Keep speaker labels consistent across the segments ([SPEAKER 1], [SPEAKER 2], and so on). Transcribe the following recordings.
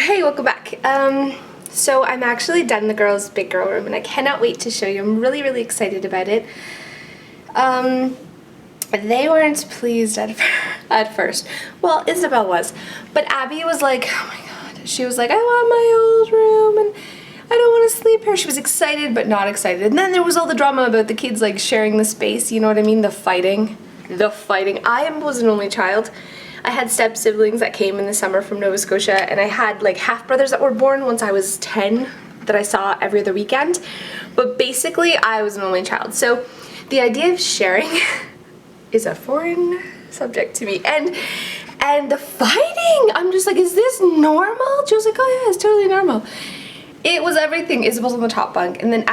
[SPEAKER 1] Hey, welcome back. So I'm actually done the girls' big girl room and I cannot wait to show you. I'm really, really excited about it. They weren't pleased at first. Well, Isabel was, but Abby was like, oh my god. She was like, I want my old room and I don't want to sleep here. She was excited but not excited. And then there was all the drama about the kids like sharing the space, you know what I mean? The fighting. I was an only child. I had step siblings that came in the summer from Nova Scotia, and I had like half brothers that were born once I was 10 that I saw every other weekend. But basically I was an only child. So the idea of sharing is a foreign subject to me. And the fighting, I'm just like, is this normal? She was like, oh yeah, it's totally normal. It was everything. Isabel's on the top bunk, and then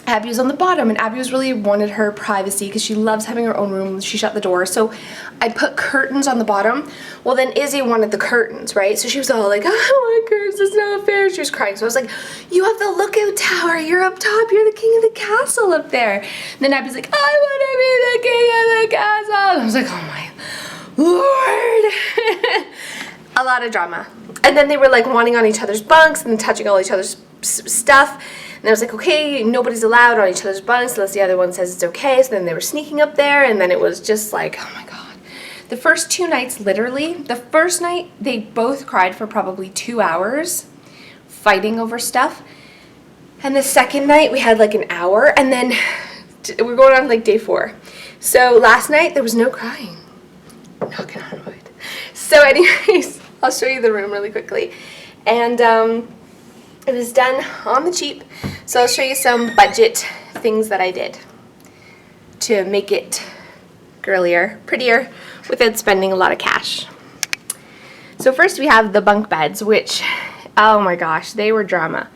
[SPEAKER 1] Abby was on the bottom, and Abby really wanted her privacy because she loves having her own room. She shut the door, so I put curtains on the bottom. Well, then Izzy wanted the curtains, right? So she was all like, I want curtains, it's not fair. She was crying. So I was like, you have the lookout tower, you're up top, you're the king of the castle up there. And then Abby's like, I want to be the king of the castle. And I was like, oh my Lord. A lot of drama. And then they were like wanting on each other's bunks and touching all each other's stuff. And I was like, okay, nobody's allowed on each other's bunks unless the other one says it's okay. So then they were sneaking up there, and then it was just like, oh my god. The first 2 nights, literally, the first night they both cried for probably 2 hours fighting over stuff. And the second night we had like an hour, and then we're going on like day 4. So last night there was no crying. Knocking on wood. So anyways, I'll show you the room really quickly. And it was done on the cheap, so I'll show you some budget things that I did to make it girlier, prettier, without spending a lot of cash. So first we have the bunk beds, which, oh my gosh, they were drama.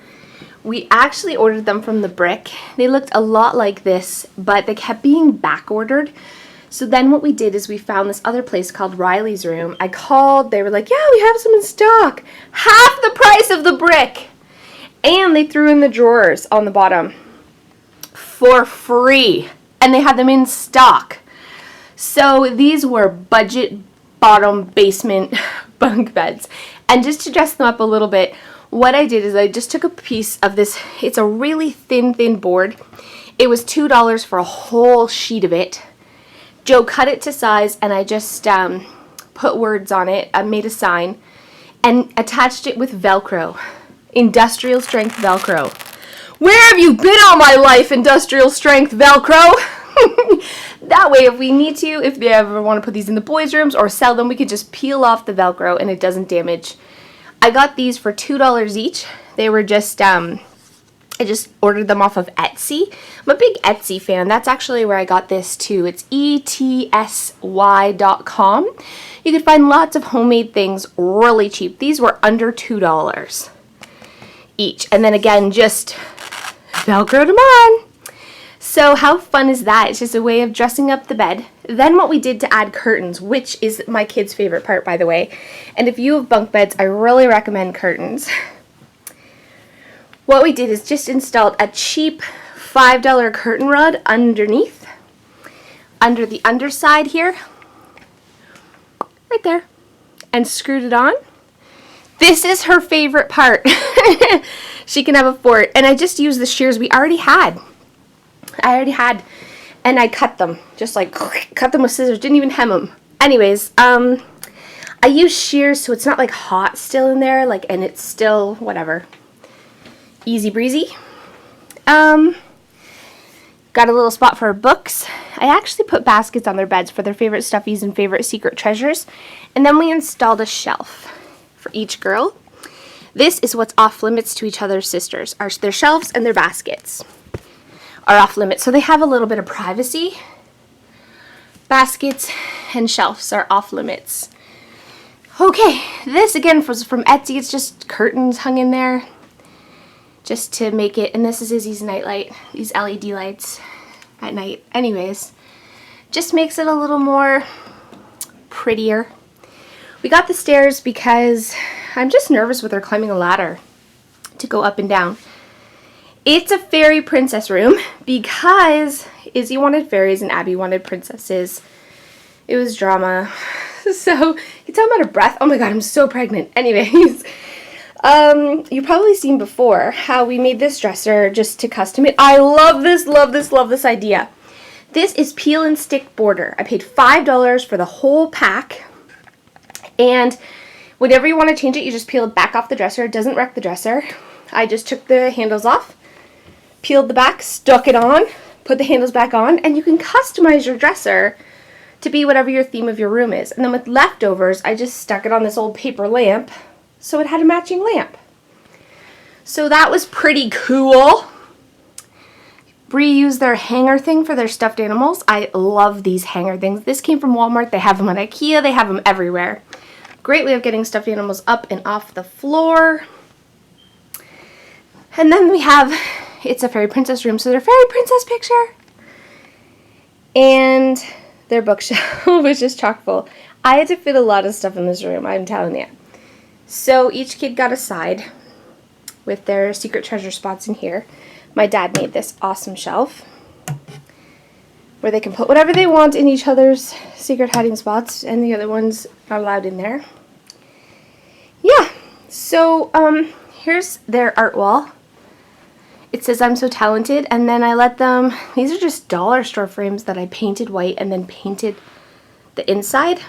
[SPEAKER 1] We actually ordered them from the Brick. They looked a lot like this, but they kept being back ordered. So then what we did is we found this other place called Riley's Room. I called, they were like, yeah, we have some in stock. Half the price of the Brick. And they threw in the drawers on the bottom for free. And they had them in stock. So these were budget bottom basement bunk beds. And just to dress them up a little bit, what I did is I just took a piece of this. It's a really thin board. It was $2 for a whole sheet of it. Joe cut it to size, and I just put words on it. I made a sign and attached it with Velcro. Industrial strength Velcro. Where have you been all my life, industrial strength Velcro? That way, if we need to, if they ever want to put these in the boys' rooms or sell them, we could just peel off the Velcro and it doesn't damage. I got these for $2 each. They were just, I just ordered them off of Etsy. I'm a big Etsy fan. That's actually where I got this too. It's etsy.com. You could find lots of homemade things really cheap. These were under $2 each. And then again, just Velcroed them on. So how fun is that? It's just a way of dressing up the bed. Then what we did to add curtains, which is my kids' favorite part, by the way. And if you have bunk beds, I really recommend curtains. What we did is just installed a cheap $5 curtain rod underneath, under the underside here, right there, and screwed it on. This is her favorite part. She can have a fort. And I just used the shears we already had. And I cut them. Just like, cut them with scissors. Didn't even hem them. Anyways, I use shears so it's not like hot still in there. Like, and it's still, whatever. Easy breezy. Got a little spot for books. I actually put baskets on their beds for their favorite stuffies and favorite secret treasures. And then we installed a shelf for each girl. This is what's off limits to each other's sisters. Their shelves and their baskets are off limits. So they have a little bit of privacy. Baskets and shelves are off limits. Okay, this again was from Etsy. It's just curtains hung in there just to make it, and this is Izzy's nightlight, these LED lights at night. Anyways, just makes it a little more prettier. We got the stairs because I'm just nervous with her climbing a ladder to go up and down. It's a fairy princess room because Izzy wanted fairies and Abby wanted princesses. It was drama. So you tell I'm out of breath. Oh my god, I'm so pregnant. Anyways, you've probably seen before how we made this dresser just to custom it. I love this, love this, love this idea. This is peel and stick border. I paid $5 for the whole pack. And whenever you want to change it, you just peel it back off the dresser. It doesn't wreck the dresser. I just took the handles off, peeled the back, stuck it on, put the handles back on, and you can customize your dresser to be whatever your theme of your room is. And then with leftovers, I just stuck it on this old paper lamp, so it had a matching lamp. So that was pretty cool. Reuse their hanger thing for their stuffed animals. I love these hanger things. This came from Walmart. They have them at IKEA. They have them everywhere. Great way of getting stuffed animals up and off the floor. And then we have, it's a fairy princess room, so their fairy princess picture. And their bookshelf was just chock full. I had to fit a lot of stuff in this room, I'm telling you. So each kid got a side with their secret treasure spots in here. My dad made this awesome shelf where they can put whatever they want in each other's secret hiding spots, and the other ones are allowed in there. Yeah, so here's their art wall. It says I'm so talented, and then I let them, these are just dollar store frames that I painted white and then painted the inside,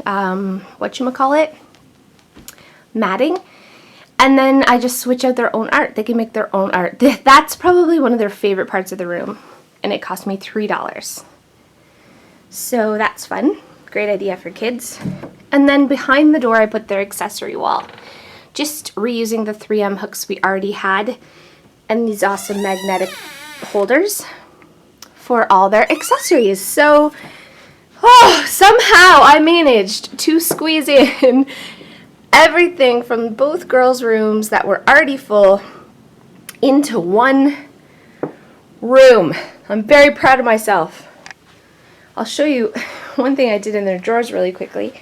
[SPEAKER 1] whatchamacallit, matting. And then I just switch out their own art. They can make their own art. That's probably one of their favorite parts of the room. And it cost me $3. So that's fun. Great idea for kids. And then behind the door I put their accessory wall. Just reusing the 3M hooks we already had. And these awesome magnetic holders for all their accessories. So, somehow I managed to squeeze in everything from both girls' rooms that were already full into one room. I'm very proud of myself. I'll show you one thing I did in their drawers really quickly.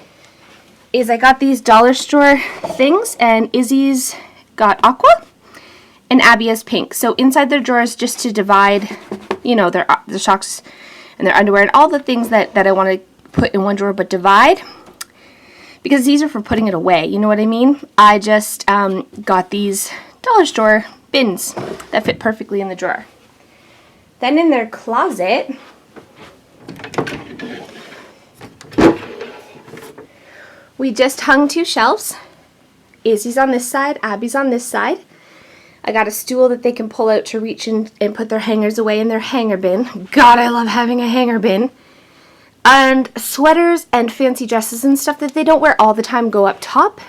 [SPEAKER 1] Is I got these dollar store things, and Izzy's got aqua and Abby has pink. So inside their drawers, just to divide, you know, their socks and their underwear and all the things that I want to put in one drawer but divide. Because it's easier for putting it away, you know what I mean? I just got these dollar store bins that fit perfectly in the drawer. Then in their closet, we just hung 2 shelves. Izzy's on this side, Abby's on this side. I got a stool that they can pull out to reach and put their hangers away in their hanger bin. God, I love having a hanger bin. And sweaters and fancy dresses and stuff that they don't wear all the time go up top.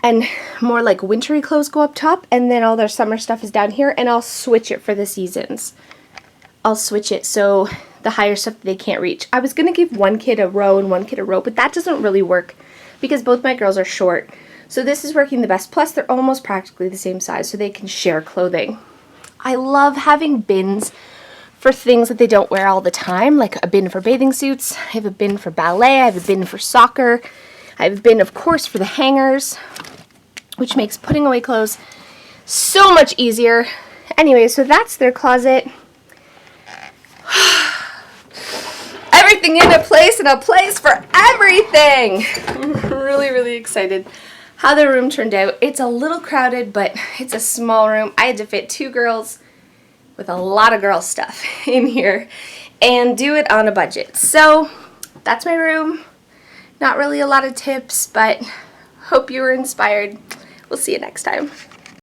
[SPEAKER 1] And more like wintry clothes go up top. And then all their summer stuff is down here. And I'll switch it for the seasons. I'll switch it so the higher stuff they can't reach. I was going to give one kid a row and one kid a row, but that doesn't really work because both my girls are short. So this is working the best. Plus they're almost practically the same size so they can share clothing. I love having bins for things that they don't wear all the time, like a bin for bathing suits. I have a bin for ballet. I have a bin for soccer. I have a bin, of course, for the hangers, which makes putting away clothes so much easier. Anyway, so that's their closet. Everything in a place and a place for everything. I'm really, really excited how the room turned out. It's a little crowded, but it's a small room. I had to fit 2 girls with a lot of girl stuff in here and do it on a budget. So that's my room. Not really a lot of tips, but hope you were inspired. We'll see you next time.